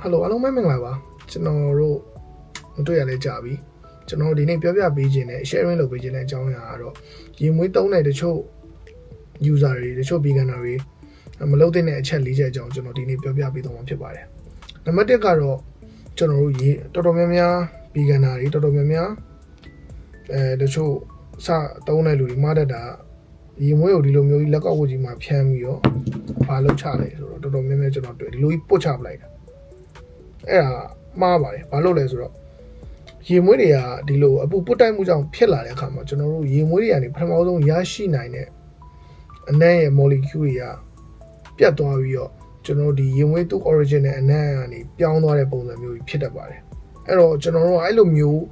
Hello အားလုံးပဲမင်္ဂလာပါကျွန်တော်တို့တွေ့ရလဲကြပြီကျွန်တော်ဒီနေ့ပြောပြပေးခြင်းနဲ့ sharing လုပ်ပေးခြင်းတဲ့အကြောင်းအရာကတော့ရေမွေးသုံးတဲ့တချို့ user တွေတချို့ beginner တွေမလုပ်တဲ့အချက်၄ချက်အကြောင်းကျွန်တော်ဒီနေ့ပြောပြပေးသွားမှာဖြစ်ပါတယ်နံပါတ်1ကတော့ကျွန်တော်တို့ရေတော်တော်များများ beginner တွေတော်တော်များများတချို့စသုံးတဲ့လူတွေမှားတတ်တာရေမွေးကိုဒီလိုမျိုးကြီးလက်ကောက်ဝတ်ကြီးမှာဖြန်းပြီးတော့ဘာလုပ်ချလဲဆိုတော့တော်တော်များများကျွန်တော်တွေ့ဒီလိုကြီးပုတ်ချပလိုက်တာအဲ့ဒါမှားပါတယ်ဘာလို့လဲဆိုတော့ရေမွေးတွေကဒီလိုအပူပုတ်တိုက်မှုကြောင့်ဖြစ်လာတဲ့အခါမှာကျွန်တော်တို့ရေမွေးတွေကနေပထမဆုံးရရှိနိုင်တဲ့အနံ့ရဲ့ molecule တွေကပြတ်သွားပြီးတော့ကျွန်တော်တို့ဒီရေမွေးသူ့ origin နဲ့အနံ့ကနေပြောင်းသွားတဲ့ပုံစံမျိုးကြီးဖြစ်တတ်ပါတယ်အဲ့တော့ကျွန်တော်တို့အဲ့လိုမျိုး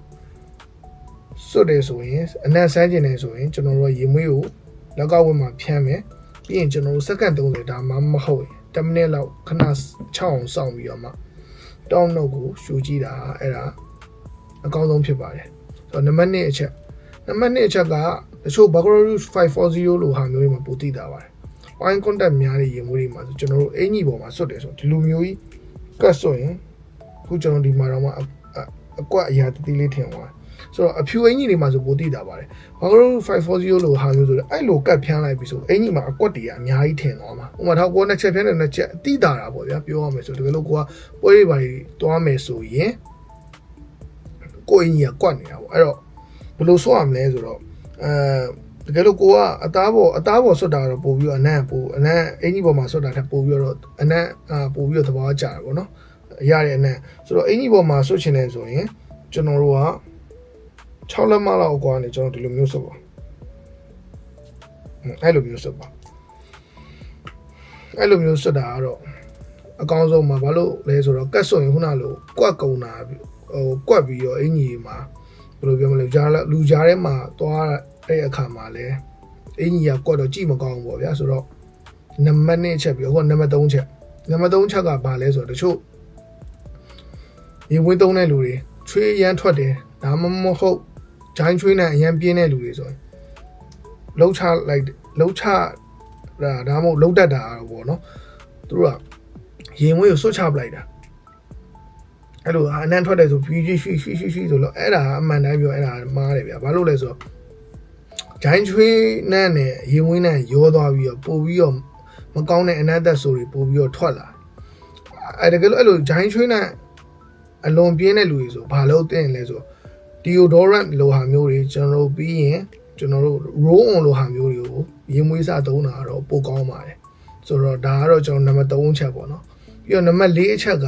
စွတ်တယ်ဆိုရင်အနံ့ဆန်းကျင်တယ်ဆိုရင်ကျွန်တော်တို့ရေမွေးကိုလက်ကောက်ဝတ်မှာဖြန်းမယ်ပြီးရင်ကျွန်တော်တို့စက္ကန့်30ဒါမှမဟုတ်10မိနစ်လောက်ခဏ6အောင်စောင့်ပြီးတော့မှတောင်းနှုတ်ကိုရှူကြည့်တာအဲ့ဒါအကောင်းဆုံးဖြစ်ပါတယ်ဆိုတော့နံပါတ်1အချက်ကတချို့ Baccalaureate 540လို့ဟာမျိုးတွေမှာပိုသိတာပါတယ် point contact များတဲ့ရေမွေးတွေမှာဆိုကျွန်တော်တို့အင်ကြီးပေါ်မှာစွတ်တယ်ဆိုဒီလိုမျိုးကြီးကတ်ဆိုရင်ခုကျွန်တော်ဒီမှာတော့မှအကွက်အရာတည်လေးထင်သွားဆိုတော့အဖြူအင်ကြီးတွေမှာဆိုပိုသိတာပါတယ် Baccalaureate 540လို့ဟာမျိုးဆိုတော့အဲ့လိုကတ်ဖြန်းလိုက်ပြီဆိုအင်ကြီးမှာအကွက်တွေကအများကြီးထင်သွားမှာဥပမာထောက်ကိုနှစ်ချက်ဖြန်းတဲ့နှစ်ချက်တိတာတာပေါ့ဗျာပြောရမယ်ဆိုတကယ်လို့ကိုကပွဲတွေပါသွားမယ်ဆိုရင်ကိုအင်ကြီးကကွက်နေတာပေါ့အဲ့တော့ဘယ်လိုဆိုရမလဲဆိုတော့တကယ်လို့ကိုကအသားပေါ်ဆွတ်တာတော့ပို့ပြီးတော့အနံ့အင်ကြီးပေါ်မှာဆွတ်တာထက်ပို့ပြီးတော့အနံ့ပို့ပြီးတော့သဘောကျတယ်ပေါ့နော်ရတဲ့အနံ့ဆိုတော့အင်ကြီးပေါ်မှာဆွတ်ချင်တယ်ဆိုရင်ကျွန်တော်တို့က6လက်မလောက်အကွာနေကျွန်တော်ဒီလိုမျိုးဆွတ်ပါအဲ့လိုမျိုးဆွတ်ပါအဲ့လိုမျိုးဆွတ်တာကတော့အကောင်းဆုံးမှာဘာလို့လဲဆိုတော့ကတ်ဆွတ်ရင်ခုနလိုကွက်ကုန်တာကွက်ပြီးတော့အင်ကြီးမှာဘယ်လိုပြောမလဲလူကြားထဲမှာသွားတဲ့အခါမှာလဲအင်ကြီးကကွက်တော့ကြည့်မကောင်းဘူးပေါ့ဗျာဆိုတော့နံပါတ်2ချက်ပြီးဟိုနံပါတ်3ချက်ကဘာလဲဆိုတော့တချို့ရေဝင်းသုံးတဲ့လူတွေချွေးရမ်းထွက်တယ်ဒါမှမဟုတ်ဂျိုင်းချွေးနဲ့အရန်ပြင်းတဲ့လူတွေဆိုရင်လှုပ်ချဒါမှမဟုတ်လှုပ်တတ်တာပေါ့နော်သူတို့ကရေဝင်းကိုဆွတ်ချပလိုက်တာအဲ့လိုအနံ့ထွက်တယ်ဆိုပြီးရွှီဆိုတော့အဲ့ဒါအမှန်တိုင်းပြောအဲ့ဒါမှားတယ်ဗျာဘာလို့လဲဆိုတော့ဂျိုင်းချွေးနဲ့ရေဝင်းနဲ့ရောသွားပြီးတော့ပို့ပြီးတော့မကောင်းတဲ့အနံ့သက်ဆိုတွေပို့ပြီးတော့ထွက်လာအဲ့တကယ်လို့အဲ့လိုဂျိုင်းချွေးနဲ့အလွန်ပြင်းတဲ့လူတွေဆိုဘာလို့တင်လဲဆိုတော့ deodorant လိုဟာမျိုးတွေကျွန်တော်တို့ပြီးရင်ကျွန်တော်တို့ roll on လိုဟာမျိုးတွေကိုရေမွေးစသုံးတာတော့ပိုကောင်းပါတယ်ဆိုတော့ဒါကတော့ကျွန်တော်နံပါတ်3ချက်ပေါ့နော်ပြီးတော့နံပါတ်4အချက်က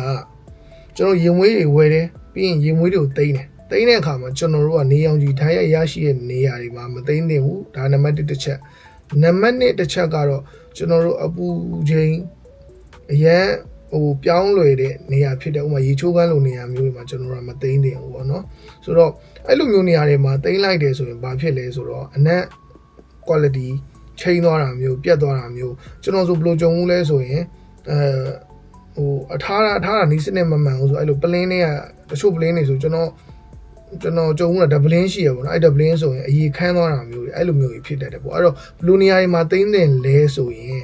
ကျွန်တော်ရေမွေးတွေဝယ်တယ်ပြီးရင်ရေမွေးတွေကိုတိန်းတဲ့အခါမှာကျွန်တော်တို့ကနေအောင်ကြီးထားရရှိတဲ့နေရာတွေမှာမသိမ်းသင့်ဘူးဒါနံပါတ်1တစ်ချက်နံပါတ်2တစ်ချက်ကတော့ကျွန်တော်တို့အပူချိန်အရန်ပြောင်းလွယ်တဲ့နေရာဖြစ်တဲ့ဥပမာရေချိုးကမ်းလိုနေရာမျိုးတွေမှာကျွန်တော်တို့မသိမ်းသင့်ဘူးပေါ့နော်ဆိုတော့အဲ့လိုမျိုးနေရာတွေမှာသိမ်းလိုက်တယ်ဆိုရင်ဘာဖြစ်လဲဆိုတော့အနက် quality ချိန်သွားတာမျိုးပြတ်သွားတာမျိုးကျွန်တော်ဆိုဘယ်လိုကြုံဘူးလဲဆိုရင်အထားတာနီးစနစ်မမှန်ဘူးဆိုအဲ့လိုပလင်းတွေကတချို့ပလင်းတွေဆိုကျွန်တော်ကြုံဘူးတာဒပလင်းရှိရပေါ့နော်အဲ့ဒပလင်းဆိုရင်အရေခမ်းသွားတာမျိုးတွေအဲ့လိုမျိုးကြီးဖြစ်တတ်တယ်ပေါ့အဲ့တော့ဘလူနေရာတွေမှာသိမ်းတဲ့လဲဆိုရင်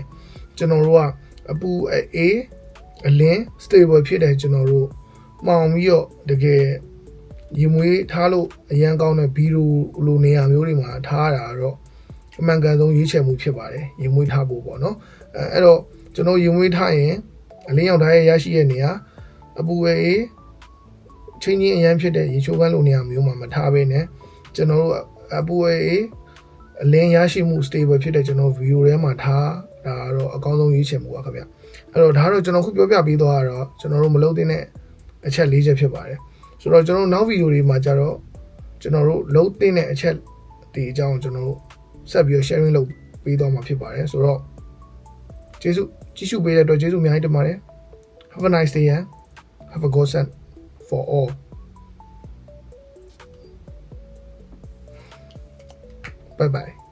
ကျွန်တော်တို့ကအပူအေးအလင်း stable ဖြစ်တဲ့ကျွန်တော်တို့မှောင်ပြီးတော့တကယ်ရေမွေးထားလို့အရန်ကောင်းတဲ့ဘီလိုနေရာမျိုးတွေမှာထားတာတော့အမှန်ကန်ဆုံးရွေးချယ်မှုဖြစ်ပါတယ်ရေမွေးထားဖို့ပေါ့နော်အဲ့တော့ကျွန်တော်ရေမွေးထားရင်အလင်းရောက်ထားရရှိတဲ့နေရာအပူအေးချင်းချင်းအရန်ဖြစ်တဲ့ရေချိုးကမ်းလိုနေရာမျိုးမှာမထားဘဲနဲ့ကျွန်တော်တို့အပူအေးအလင်းရရှိမှု stable ဖြစ်တဲ့ကျွန်တော်ဗီဒီယိုထဲမှာထားဒါကတော့အကောင်းဆုံးရွေးချယ်မှုပါခင်ဗျအဲ့တော့ဒါတော့ကျွန်တော်ခုပြောပြပြီးတော့ကျွန်တော်တို့မလုပ်တဲ့အချက်၄ချက်ဖြစ်ပါတယ်ဆိုတော့ကျွန်တော်နောက်ဗီဒီယိုတွေမှာကြတော့ကျွန်တော်တို့လုပ်တဲ့အချက်ဒီအကြောင်းကျွန်တော်တို့ဆက်ပြီး sharing လုပ်ပေးသွားမှာဖြစ်ပါတယ်ဆိုတော့ကျေးဇူးကြည့်ရှုပေးတဲ့အတွက်ကျေးဇူးအများကြီးတင်ပါတယ် Have a nice day and have a good sun for all bye bye